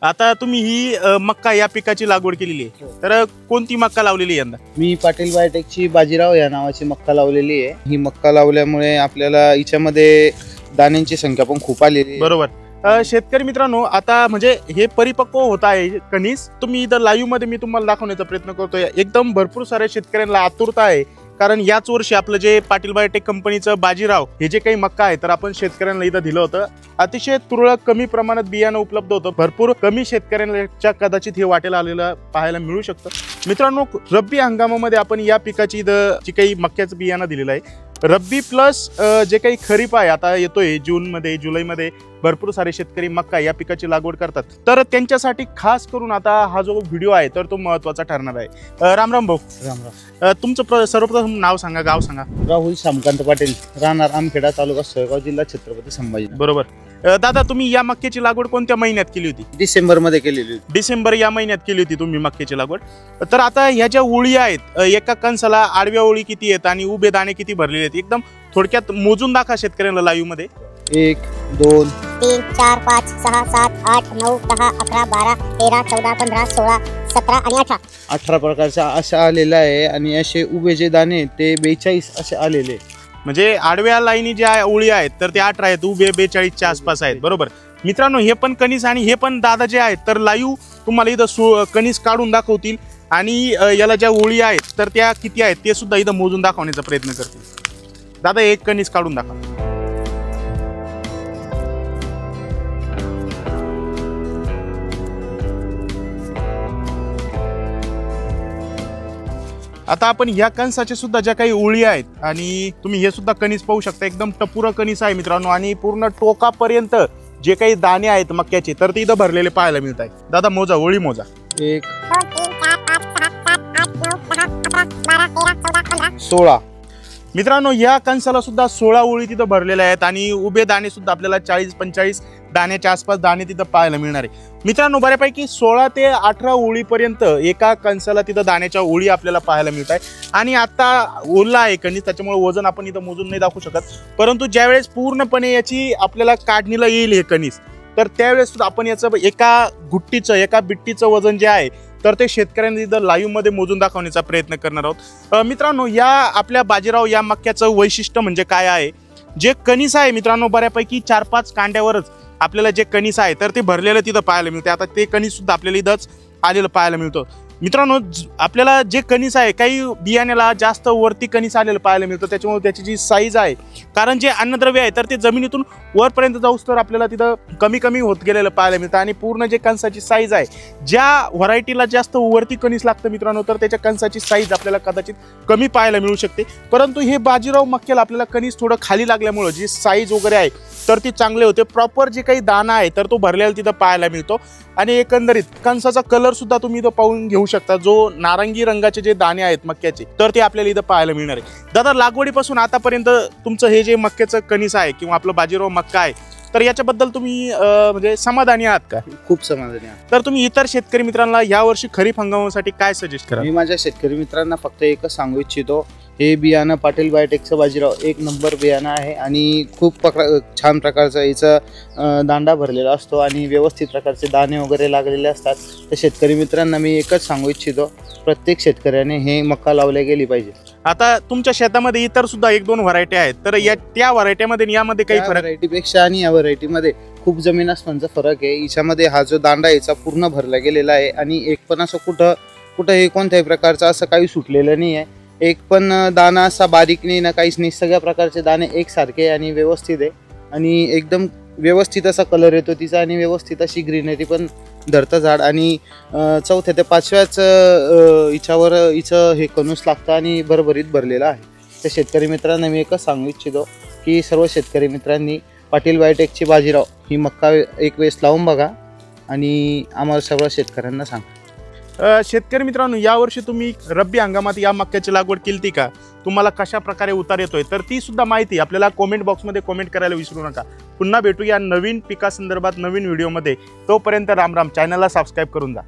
आता तुम्ही ही मक्का या पिकाची लागवड केलेली आहे, तर कोणती मक्का लावलेली यंदा? मी पाटील बायोटेकची बाजीराव या नावाची मक्का लावलेली आहे। ही मक्का लावल्यामुळे आपल्याला हिच्यामध्ये दाण्यांची संख्या पण खूप आलेली आहे। बरोबर। शेतकरी मित्रांनो, आता म्हणजे हे परिपक्व होत आहे कणीस। तुम्ही इथं लाईव्ह मध्ये मी तुम्हाला दाखवण्याचा प्रयत्न करतोय। एकदम भरपूर साऱ्या शेतकऱ्यांना आतुरता आहे, कारण याच वर्षी आपलं जे पाटील बायोटेक कंपनीचं बाजीराव हे जे काही मक्का आहे तर आपण शेतकऱ्यांना इथं दिलं होतं। अतिशय तुरळक कमी प्रमाणात बियाणं उपलब्ध होतं, भरपूर कमी शेतकऱ्यांच्या कदाचित हे वाटेला आलेलं पाहायला मिळू शकतं। मित्रांनो, रब्बी हंगामामध्ये आपण या पिकाची इथं जी काही मक्याचं बियाणं दिलेलं आहे, रब्बी प्लस जे काही खरीप आहे आता येतोय जून मध्ये जुलैमध्ये भरपूर सारे शेतकरी मक्का या पिकाची लागवड करतात, तर त्यांच्यासाठी खास करून आता हा जो व्हिडिओ आहे तर तो महत्त्वाचा ठरणार आहे। राम राम भाऊ। राम राम। तुमचं सर्वप्रथम नाव सांगा, गाव सांगा। राहुल शामकांत पाटील, राहणार आमखेडा, तालुका सोयगाव, जिल्हा छत्रपती संभाजी। बरोबर। दादा, तुम्ही या मक्याची लागवड कोणत्या महिन्यात केली होती? डिसेंबर मध्ये केलेली होती। डिसेंबर या महिन्यात केली होती तुम्ही मक्याची लागवड। तर आता ह्या ज्या ओळी आहेत, एका कणसाला आडव्या ओळी किती आहेत आणि उभे दाणे किती भरलेले आहेत, एकदम थोडक्यात मोजून दाखवा शेतकऱ्यांना लाईव्ह मध्ये। 1 2 3 4 5 6 7 8 9 10 11 12 13 14 15 16 17 आणि 18 प्रकारचा असा आलेला आहे। आणि असे उभे जे दाणे ते 42 असे आलेले। म्हणजे आडव्या लाईनी ज्या ओळी आहेत तर ते 18 आहेत, उभे 42 च्या आसपास आहेत। बरोबर मित्रांनो, हे पण कणीस आणि हे पण दादा जे आहेत तर लाईव्ह तुम्हाला इथं कणीस काढून दाखवतील आणि याला ज्या ओळी आहेत तर त्या किती आहेत ते सुद्धा इथं मोजून दाखवण्याचा प्रयत्न करतील। दादा, एक कणीस काढून दाखवा। आता आपण या कणसाचे सुद्धा ज्या काही ओळी आहेत आणि तुम्ही हे सुद्धा कणीस पाहू शकता, एकदम टपुरा कणीस आहे मित्रांनो, आणि पूर्ण टोकापर्यंत जे काही दाणे आहेत मक्याचे तर ते इथं भरलेले पाहायला मिळत आहेत। दादा, मोजा, ओळी मोजा। 1 16। मित्रांनो, या कणसाला सुद्धा 16 ओळी तिथं भरलेल्या आहेत आणि उभे दाणे सुद्धा आपल्याला 40-45 दाण्याच्या आसपास दाणे तिथं पाहायला मिळणार आहे। मित्रांनो, बऱ्यापैकी 16 ते 18 ओळीपर्यंत एका कणसाला तिथं दाण्याच्या ओळी आपल्याला पाहायला मिळत आहे। आणि आता ओला आहे कणीस, त्याच्यामुळे वजन आपण इथं मोजून नाही दाखवू शकत, परंतु ज्यावेळेस पूर्णपणे याची आपल्याला काढणीला येईल हे कणीस तर त्यावेळेस सुद्धा आपण याचं एका गुट्टीचं एका बिट्टीचं वजन जे आहे तर ते शेतकऱ्यांनी इथं लाईव्ह मध्ये मोजून दाखवण्याचा प्रयत्न करणार आहोत। मित्रांनो, या आपल्या बाजीराव या मक्याचं वैशिष्ट्य म्हणजे काय आहे, जे कणीस आहे मित्रांनो बऱ्यापैकी 4-5 कांड्यावरच आपल्याला जे कणीस आहे तर ते भरलेलं तिथं पाहायला मिळते। आता ते कणीस सुद्धा आपल्याला इथंच आलेलं पाहायला मिळतं। मित्रांनो, आपल्याला जे कणीस आहे काही बियाण्याला जास्त वरती कणीस आलेलं पाहायला मिळतं, त्याच्यामुळे त्याची जी साईज आहे, कारण जे अन्नद्रव्य आहे तर ते जमिनीतून वरपर्यंत जाऊस तर आपल्याला तिथं कमी कमी होत गेलेलं पाहायला मिळतं। आणि पूर्ण जे कणसाची साईज आहे, ज्या व्हरायटीला जास्त वरती कणीस लागतं मित्रांनो तर त्याच्या कणसाची साईज आपल्याला कदाचित कमी पाहायला मिळू शकते, परंतु हे बाजीराव मक्याला आपल्याला कणीस थोडं खाली लागल्यामुळं जी साईज वगैरे आहे तर ती चांगले होते। प्रॉपर जे काही दाणा आहे तर तो भरलेला तिथं पाहायला मिळतो आणि एकंदरीत कणसाचा कलर सुद्धा तुम्ही इथं पाहून घेऊ शकता, जो नारंगी रंगाचे जे दाणे आहेत मक्याचे तर ते आपल्याला इथं पाहायला मिळणार आहे। दादा, लागवडीपासून आतापर्यंत तुमचं हे जे मक्याचं कणीस आहे किंवा आपलं बाजीराव मक्का आहे तर याच्याबद्दल तुम्ही म्हणजे समाधानी आहात का? खूप समाधानी आहे। तर तुम्ही इतर शेतकरी मित्रांना यावर्षी खरीप हंगामासाठी काय सजेस्ट करा? मी माझ्या शेतकरी मित्रांना फक्त एकच सांगू इच्छितो, हे बियाणं पाटील बायोटेकचं बाजीराव 1 नंबर बियाणं आहे आणि खूप छान प्रकारचा याचा दांडा भरलेला असतो आणि व्यवस्थित प्रकारचे दाणे वगैरे लागलेले असतात। तर शेतकरी मित्रांना मी एकच सांगू इच्छितो, प्रत्येक शेतकऱ्याने हे मक्का लावल्या गेली पाहिजे। आता तुमच्या शेतामध्ये इतर सुद्धा 1-2 व्हरायटी आहेत, तर या त्या व्हरायटीमध्ये यामध्ये काही फरक? व्हरायटीपेक्षा आणि या व्हरायटीमध्ये खूप जमीन आसमानचा फरक आहे। याच्यामध्ये हा जो दांडा याचा पूर्ण भरला गेलेला आहे आणि एक पण असं कुठंही कोणत्याही प्रकारचं असं काही सुटलेलं नाही आहे। एक पण दाणा असा बारीक नाही ना, काहीच नाही, सगळ्या प्रकारचे दाणे एकसारखे आणि व्यवस्थित आहे आणि एकदम व्यवस्थित असा कलर येतो तिचा आणि व्यवस्थित अशी ग्रीनरी पण धरतं झाड। आणि 4थ्या ते 5व्याच हिच्यावर हिचं हे कणूस लागतं आणि भरभरीत भरलेलं आहे। तर शेतकरी मित्रांना मी एकच सांगू इच्छितो की सर्व शेतकरी मित्रांनी पाटील बायोटेकची बाजीराव ही मक्का एक वेळेस लावून बघा आणि आम्हाला सर्व शेतकऱ्यांना सांगा। शेतकरी मित्रांनो, यावर्षी तुम्ही रब्बी हंगामात या मक्याची लागवड केली का? तुम्हाला कशा प्रकारे उतार येतोय तर ती सुद्धा माहिती आपल्याला कमेंट बॉक्समध्ये कमेंट करायला विसरू नका। पुन्हा भेटू या नवीन पिकासंदर्भात नवीन व्हिडिओमध्ये, तोपर्यंत राम राम। चॅनलला सबस्क्राईब करून जा।